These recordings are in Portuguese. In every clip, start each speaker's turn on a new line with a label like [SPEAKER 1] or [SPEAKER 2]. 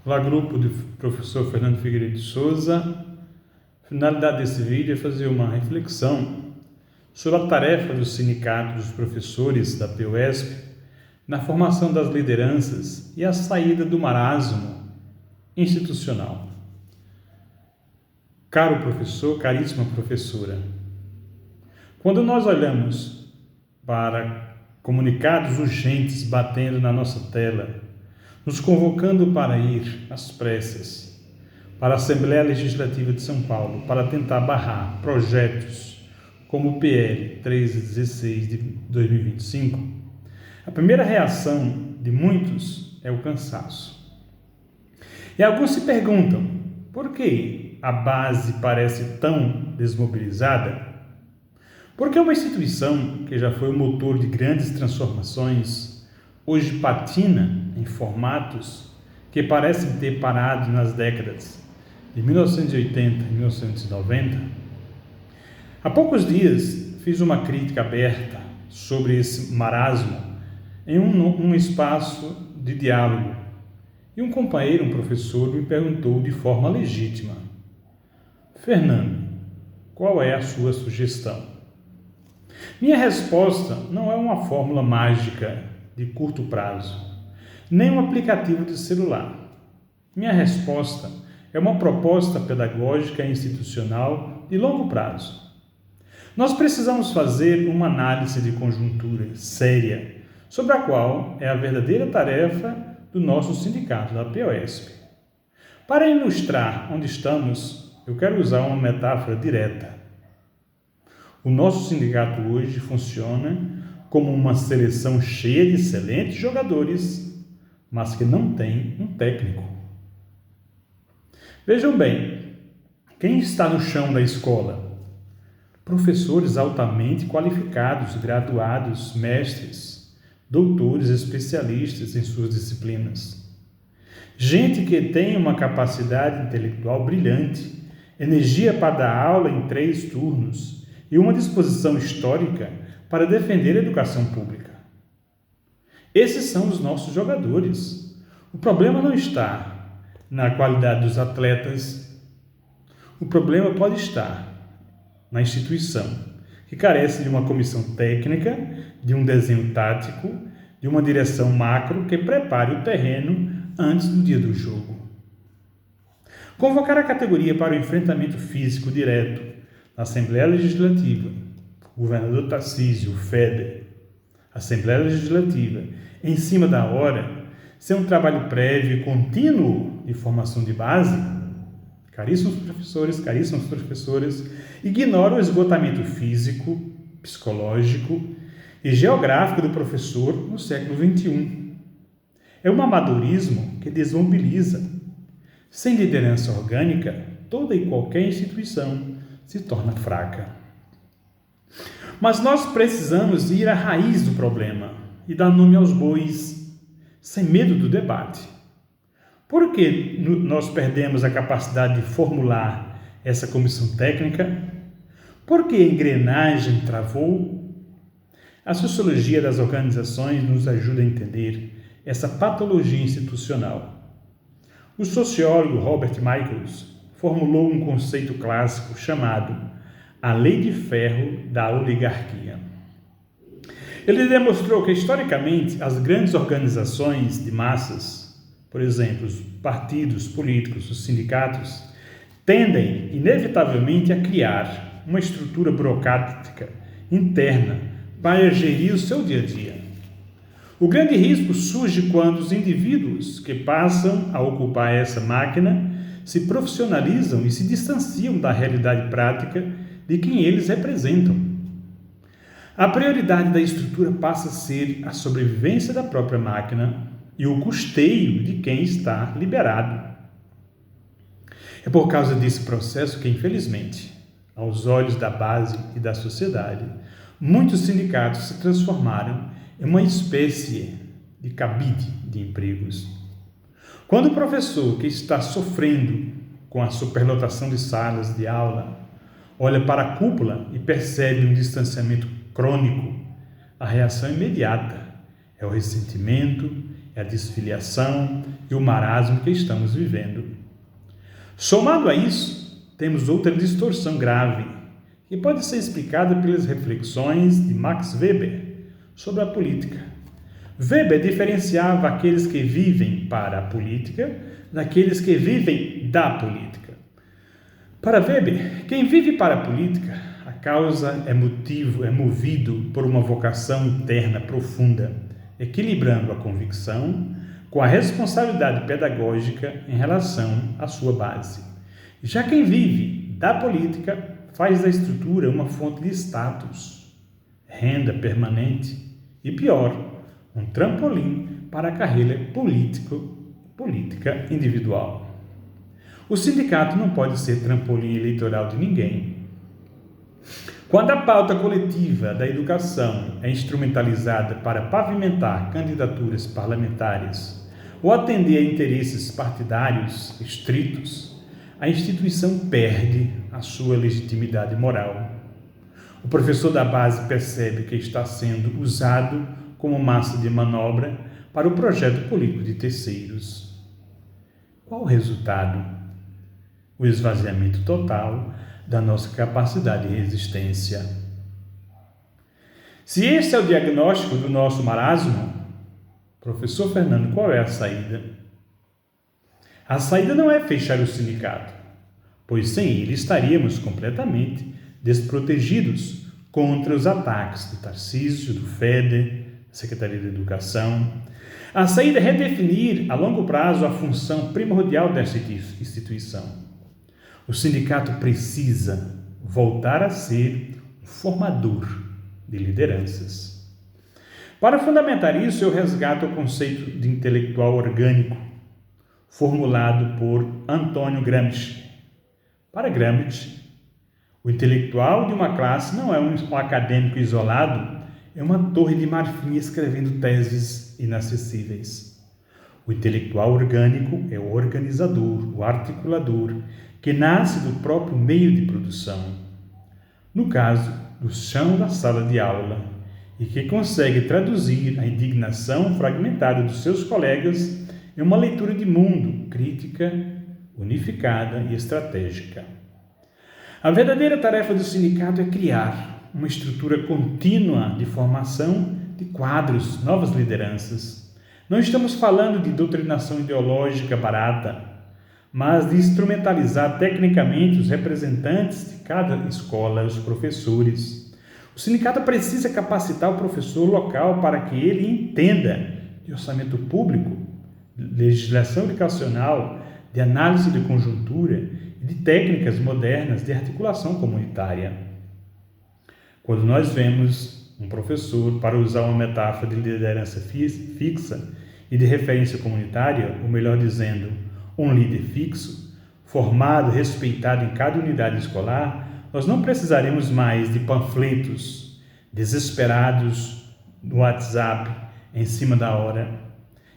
[SPEAKER 1] Olá, grupo do professor Fernando Figueiredo de Souza. A finalidade desse vídeo é fazer uma reflexão sobre a tarefa do Sindicato dos Professores da PUESP na formação das lideranças e a saída do marasmo institucional. Caro professor, caríssima professora, quando nós olhamos para comunicados urgentes batendo na nossa tela, nos convocando para ir às pressas para a Assembleia Legislativa de São Paulo para tentar barrar projetos como o PL 1316 de 2025, a primeira reação de muitos é o cansaço. E alguns se perguntam, por que a base parece tão desmobilizada? Porque uma instituição que já foi o motor de grandes transformações, hoje patina em formatos que parecem ter parado nas décadas de 1980 e 1990. Há poucos dias fiz uma crítica aberta sobre esse marasmo em um espaço de diálogo e um companheiro, um professor, me perguntou de forma legítima: Fernando, qual é a sua sugestão? Minha resposta não é uma fórmula mágica de curto prazo, nem um aplicativo de celular. Minha resposta é uma proposta pedagógica e institucional de longo prazo. Nós precisamos fazer uma análise de conjuntura séria, sobre a qual é a verdadeira tarefa do nosso sindicato, da PUESP. Para ilustrar onde estamos, eu quero usar uma metáfora direta. O nosso sindicato hoje funciona como uma seleção cheia de excelentes jogadores, mas que não tem um técnico. Vejam bem, quem está no chão da escola? Professores altamente qualificados, graduados, mestres, doutores, especialistas em suas disciplinas. Gente que tem uma capacidade intelectual brilhante, energia para dar aula em 3 turnos e uma disposição histórica para defender a educação pública. Esses são os nossos jogadores. O problema não está na qualidade dos atletas. O problema pode estar na instituição, que carece de uma comissão técnica, de um desenho tático, de uma direção macro que prepare o terreno antes do dia do jogo. Convocar a categoria para o enfrentamento físico direto na Assembleia Legislativa, o governador Tarcísio, o FEDER, Assembleia Legislativa, em cima da hora, sem um trabalho prévio e contínuo de formação de base, caríssimos professores, caríssimas professoras, ignora o esgotamento físico, psicológico e geográfico do professor no século XXI. É um amadorismo que desmobiliza. Sem liderança orgânica, toda e qualquer instituição se torna fraca. Mas nós precisamos ir à raiz do problema e dar nome aos bois, sem medo do debate. Por que nós perdemos a capacidade de formular essa comissão técnica? Por que a engrenagem travou? A sociologia das organizações nos ajuda a entender essa patologia institucional. O sociólogo Robert Michels formulou um conceito clássico chamado a lei de ferro da oligarquia. Ele demonstrou que, historicamente, as grandes organizações de massas, por exemplo, os partidos políticos, os sindicatos, tendem, inevitavelmente, a criar uma estrutura burocrática interna para gerir o seu dia a dia. O grande risco surge quando os indivíduos que passam a ocupar essa máquina se profissionalizam e se distanciam da realidade prática de quem eles representam. A prioridade da estrutura passa a ser a sobrevivência da própria máquina e o custeio de quem está liberado. É por causa desse processo que, infelizmente, aos olhos da base e da sociedade, muitos sindicatos se transformaram em uma espécie de cabide de empregos. Quando o professor que está sofrendo com a superlotação de salas de aula olha para a cúpula e percebe um distanciamento crônico, a reação imediata é o ressentimento é a desfiliação e o marasmo que estamos vivendo. Somado a isso, temos outra distorção grave, que pode ser explicada pelas reflexões de Max Weber sobre a política. Weber diferenciava aqueles que vivem para a política daqueles que vivem da política. Para Weber, quem vive para a política, a causa é movido por uma vocação interna profunda, equilibrando a convicção com a responsabilidade pedagógica em relação à sua base. Já quem vive da política faz da estrutura uma fonte de status, renda permanente e, pior, um trampolim para a carreira política individual. O sindicato não pode ser trampolim eleitoral de ninguém. Quando a pauta coletiva da educação é instrumentalizada para pavimentar candidaturas parlamentares ou atender a interesses partidários estritos, a instituição perde a sua legitimidade moral. O professor da base percebe que está sendo usado como massa de manobra para o projeto político de terceiros. Qual o resultado? O esvaziamento total da nossa capacidade de resistência. Se este é o diagnóstico do nosso marasmo, professor Fernando, qual é a saída? A saída não é fechar o sindicato, pois sem ele estaríamos completamente desprotegidos contra os ataques do Tarcísio, do FEDER, da Secretaria de Educação. A saída é redefinir a longo prazo a função primordial desta instituição. O sindicato precisa voltar a ser um formador de lideranças. Para fundamentar isso, eu resgato o conceito de intelectual orgânico, formulado por Antônio Gramsci. Para Gramsci, o intelectual de uma classe não é um acadêmico isolado, é uma torre de marfim escrevendo teses inacessíveis. O intelectual orgânico é o organizador, o articulador, que nasce do próprio meio de produção, no caso, do chão da sala de aula, e que consegue traduzir a indignação fragmentada dos seus colegas em uma leitura de mundo crítica, unificada e estratégica. A verdadeira tarefa do sindicato é criar uma estrutura contínua de formação de quadros, novas lideranças. Não estamos falando de doutrinação ideológica barata, mas de instrumentalizar tecnicamente os representantes de cada escola, os professores. O sindicato precisa capacitar o professor local para que ele entenda de orçamento público, de legislação educacional, de análise de conjuntura e de técnicas modernas de articulação comunitária. Quando nós vemos um professor, para usar uma metáfora de liderança fixa e de referência comunitária, ou melhor dizendo, um líder fixo, formado, respeitado em cada unidade escolar, nós não precisaremos mais de panfletos desesperados no WhatsApp em cima da hora.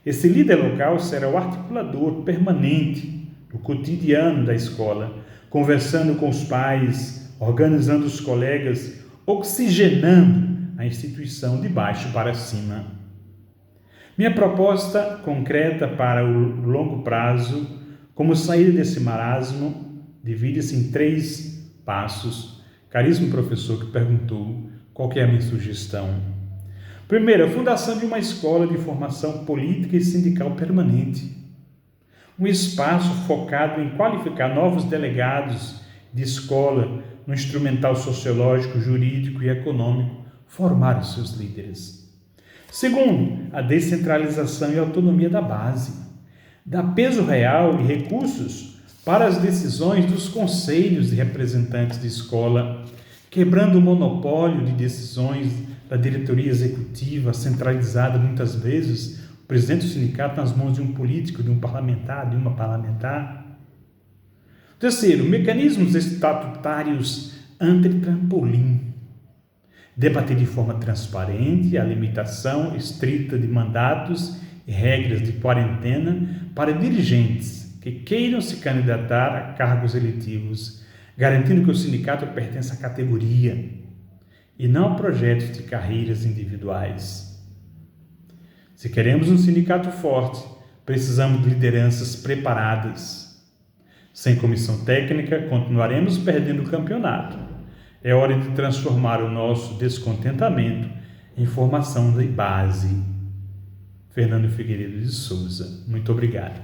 [SPEAKER 1] Esse líder local será o articulador permanente do cotidiano da escola, conversando com os pais, organizando os colegas, oxigenando a instituição de baixo para cima. Minha proposta concreta para o longo prazo, como sair desse marasmo, divide-se em 3 passos. Caríssimo professor que perguntou, qual que é a minha sugestão? Primeiro, a fundação de uma escola de formação política e sindical permanente. Um espaço focado em qualificar novos delegados de escola no instrumental sociológico, jurídico e econômico, formar os seus líderes. Segundo, a descentralização e autonomia da base. Dar peso real e recursos para as decisões dos conselhos de representantes de escola, quebrando o monopólio de decisões da diretoria executiva, centralizada muitas vezes, o presidente do sindicato nas mãos de um político, de um parlamentar, de uma parlamentar. Terceiro, mecanismos estatutários anti-trampolim. Debater de forma transparente a limitação estrita de mandatos e regras de quarentena para dirigentes que queiram se candidatar a cargos eletivos, garantindo que o sindicato pertence à categoria e não a projetos de carreiras individuais. Se queremos um sindicato forte, precisamos de lideranças preparadas. Sem comissão técnica, continuaremos perdendo o campeonato. É hora de transformar o nosso descontentamento em formação de base. Fernando Figueiredo de Souza. Muito obrigado.